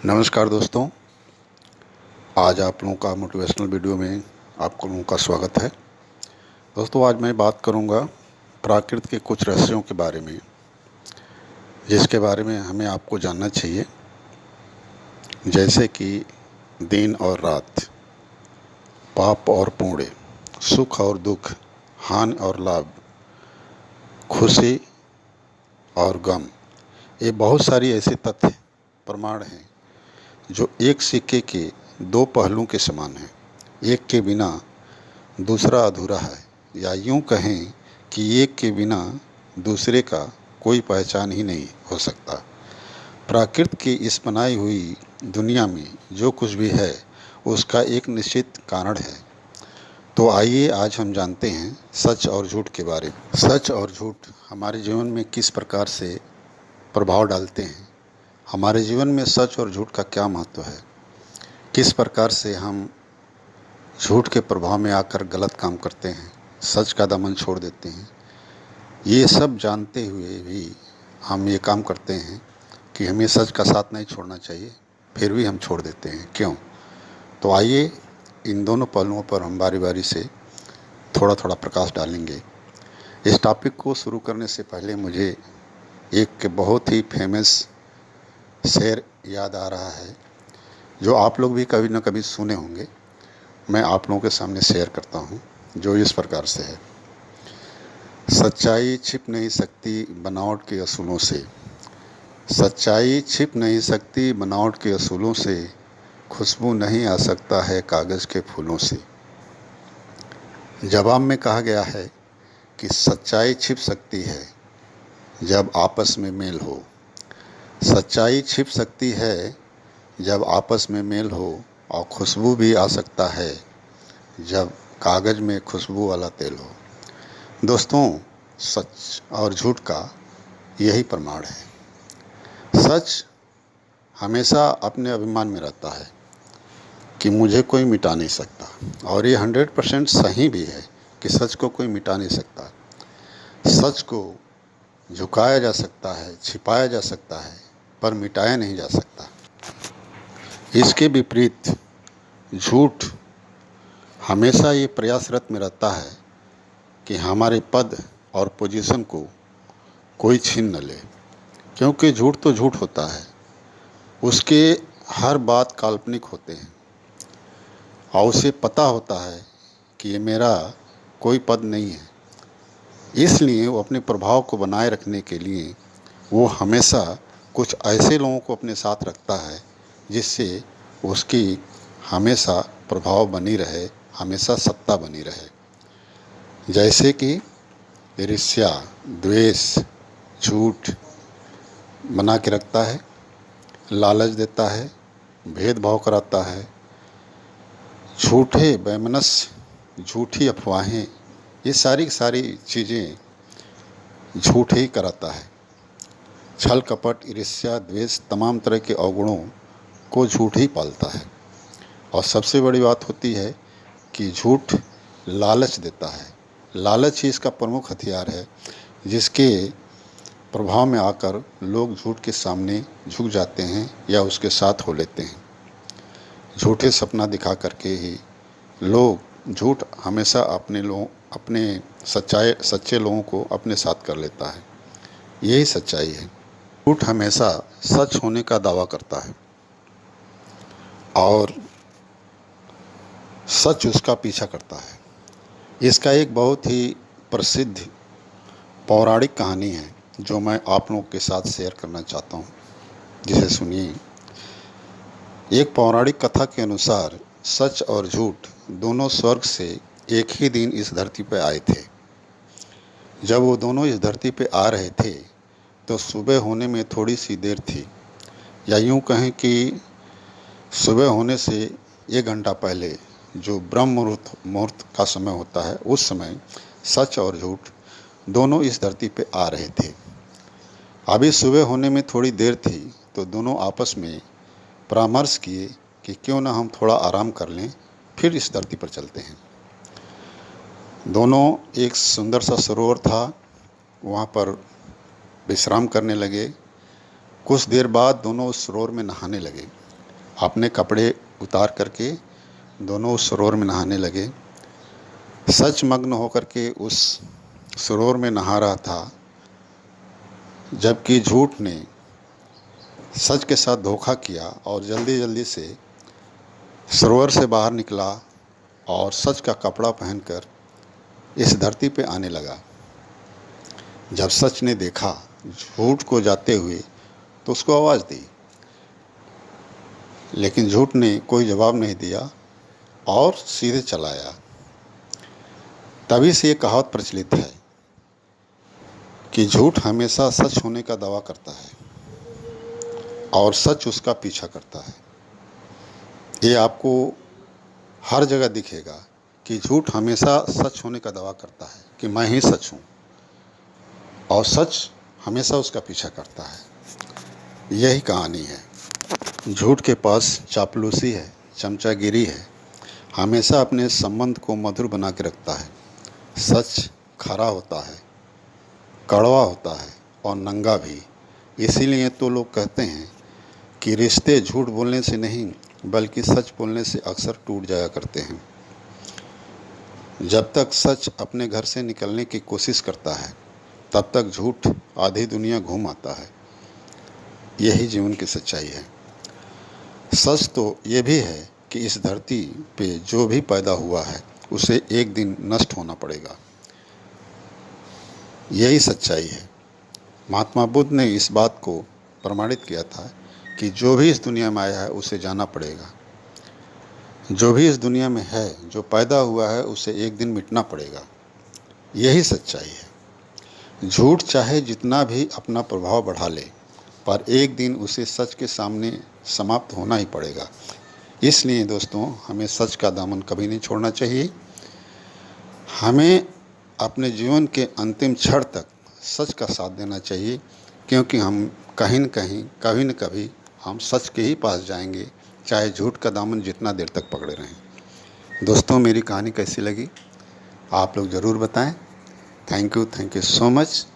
नमस्कार दोस्तों, आज आप लोगों का मोटिवेशनल वीडियो में आप लोगों का स्वागत है। दोस्तों, आज मैं बात करूंगा प्रकृति के कुछ रहस्यों के बारे में, जिसके बारे में हमें आपको जानना चाहिए। जैसे कि दिन और रात, पाप और पुण्य, सुख और दुख, हानि और लाभ, खुशी और गम। ये बहुत सारी ऐसे तथ्य प्रमाण हैं जो एक सिक्के के दो पहलुओं के समान हैं। एक के बिना दूसरा अधूरा है, या यूं कहें कि एक के बिना दूसरे का कोई पहचान ही नहीं हो सकता। प्रकृति की इस बनाई हुई दुनिया में जो कुछ भी है उसका एक निश्चित कारण है। तो आइए आज हम जानते हैं सच और झूठ के बारे में। सच और झूठ हमारे जीवन में किस प्रकार से प्रभाव डालते हैं, हमारे जीवन में सच और झूठ का क्या महत्व है, किस प्रकार से हम झूठ के प्रभाव में आकर गलत काम करते हैं, सच का दामन छोड़ देते हैं। ये सब जानते हुए भी हम ये काम करते हैं कि हमें सच का साथ नहीं छोड़ना चाहिए, फिर भी हम छोड़ देते हैं। क्यों? तो आइए इन दोनों पहलुओं पर हम बारी बारी से थोड़ा थोड़ा प्रकाश डालेंगे। इस टॉपिक को शुरू करने से पहले मुझे एक बहुत ही फेमस शेर याद आ रहा है, जो आप लोग भी कभी न कभी सुने होंगे। मैं आप लोगों के सामने शेयर करता हूँ, जो इस प्रकार से है। सच्चाई छिप नहीं सकती बनावट के असूलों से, सच्चाई छिप नहीं सकती बनावट के असूलों से, खुशबू नहीं आ सकता है कागज़ के फूलों से। जवाब में कहा गया है कि सच्चाई छिप सकती है जब आपस में मेल हो, सच्चाई छिप सकती है जब आपस में मेल हो, और खुशबू भी आ सकता है जब कागज़ में खुशबू वाला तेल हो। दोस्तों, सच और झूठ का यही प्रमाण है। सच हमेशा अपने अभिमान में रहता है कि मुझे कोई मिटा नहीं सकता, और ये 100% सही भी है कि सच को कोई मिटा नहीं सकता। सच को झुकाया जा सकता है, छिपाया जा सकता है, पर मिटाया नहीं जा सकता। इसके विपरीत झूठ हमेशा ये प्रयासरत में रहता है कि हमारे पद और पोजीशन को कोई छीन न ले, क्योंकि झूठ तो झूठ होता है, उसके हर बात काल्पनिक होते हैं, और उसे पता होता है कि ये मेरा कोई पद नहीं है। इसलिए वो अपने प्रभाव को बनाए रखने के लिए वो हमेशा कुछ ऐसे लोगों को अपने साथ रखता है जिससे उसकी हमेशा प्रभाव बनी रहे, हमेशा सत्ता बनी रहे। जैसे कि ईर्ष्या, द्वेष, झूठ बना के रखता है, लालच देता है, भेदभाव कराता है, झूठे वैमनस्य, झूठी अफवाहें, ये सारी चीज़ें झूठ ही कराता है। छल कपट, ईर्ष्या, द्वेष, तमाम तरह के अवगुणों को झूठ ही पालता है। और सबसे बड़ी बात होती है कि झूठ लालच देता है। लालच ही इसका प्रमुख हथियार है, जिसके प्रभाव में आकर लोग झूठ के सामने झुक जाते हैं या उसके साथ हो लेते हैं। झूठे सपना दिखा करके ही लोग, झूठ हमेशा अपने सच्चे लोगों को अपने साथ कर लेता है। यही सच्चाई है। झूठ हमेशा सच होने का दावा करता है और सच उसका पीछा करता है। इसका एक बहुत ही प्रसिद्ध पौराणिक कहानी है जो मैं आप लोगों के साथ शेयर करना चाहता हूँ, जिसे सुनिए। एक पौराणिक कथा के अनुसार सच और झूठ दोनों स्वर्ग से एक ही दिन इस धरती पर आए थे। जब वो दोनों इस धरती पर आ रहे थे तो सुबह होने में थोड़ी सी देर थी, या यूं कहें कि सुबह होने से 1 घंटा पहले जो ब्रह्म मुहूर्त का समय होता है, उस समय सच और झूठ दोनों इस धरती पे आ रहे थे। अभी सुबह होने में थोड़ी देर थी तो दोनों आपस में परामर्श किए कि क्यों ना हम थोड़ा आराम कर लें, फिर इस धरती पर चलते हैं। दोनों, एक सुंदर सा सरोवर था, वहाँ पर विश्राम करने लगे। कुछ देर बाद दोनों उस सरोवर में नहाने लगे। अपने कपड़े उतार करके दोनों उस सरोवर में नहाने लगे। सच मग्न होकर के उस सरोवर में नहा रहा था, जबकि झूठ ने सच के साथ धोखा किया और जल्दी जल्दी से सरोवर से बाहर निकला और सच का कपड़ा पहनकर इस धरती पे आने लगा। जब सच ने देखा झूठ को जाते हुए तो उसको आवाज़ दी, लेकिन झूठ ने कोई जवाब नहीं दिया और सीधे चला आया। तभी से ये कहावत प्रचलित है कि झूठ हमेशा सच होने का दावा करता है और सच उसका पीछा करता है। ये आपको हर जगह दिखेगा कि झूठ हमेशा सच होने का दावा करता है कि मैं ही सच हूँ, और सच हमेशा उसका पीछा करता है। यही कहानी है। झूठ के पास चापलूसी है, चमचागिरी है, हमेशा अपने संबंध को मधुर बना के रखता है। सच खरा होता है, कड़वा होता है और नंगा भी। इसीलिए तो लोग कहते हैं कि रिश्ते झूठ बोलने से नहीं बल्कि सच बोलने से अक्सर टूट जाया करते हैं। जब तक सच अपने घर से निकलने की कोशिश करता है तब तक झूठ आधी दुनिया घूम आता है। यही जीवन की सच्चाई है। सच तो ये भी है कि इस धरती पे जो भी पैदा हुआ है उसे एक दिन नष्ट होना पड़ेगा। यही सच्चाई है। महात्मा बुद्ध ने इस बात को प्रमाणित किया था कि जो भी इस दुनिया में आया है उसे जाना पड़ेगा। जो भी इस दुनिया में है, जो पैदा हुआ है, उसे एक दिन मिटना पड़ेगा। यही सच्चाई है। झूठ चाहे जितना भी अपना प्रभाव बढ़ा ले, पर एक दिन उसे सच के सामने समाप्त होना ही पड़ेगा। इसलिए दोस्तों, हमें सच का दामन कभी नहीं छोड़ना चाहिए। हमें अपने जीवन के अंतिम क्षण तक सच का साथ देना चाहिए, क्योंकि हम कहीं न कहीं, कभी न कभी हम सच के ही पास जाएंगे, चाहे झूठ का दामन जितना देर तक पकड़े रहें। दोस्तों, मेरी कहानी कैसी लगी आप लोग ज़रूर बताएं। Thank you so much.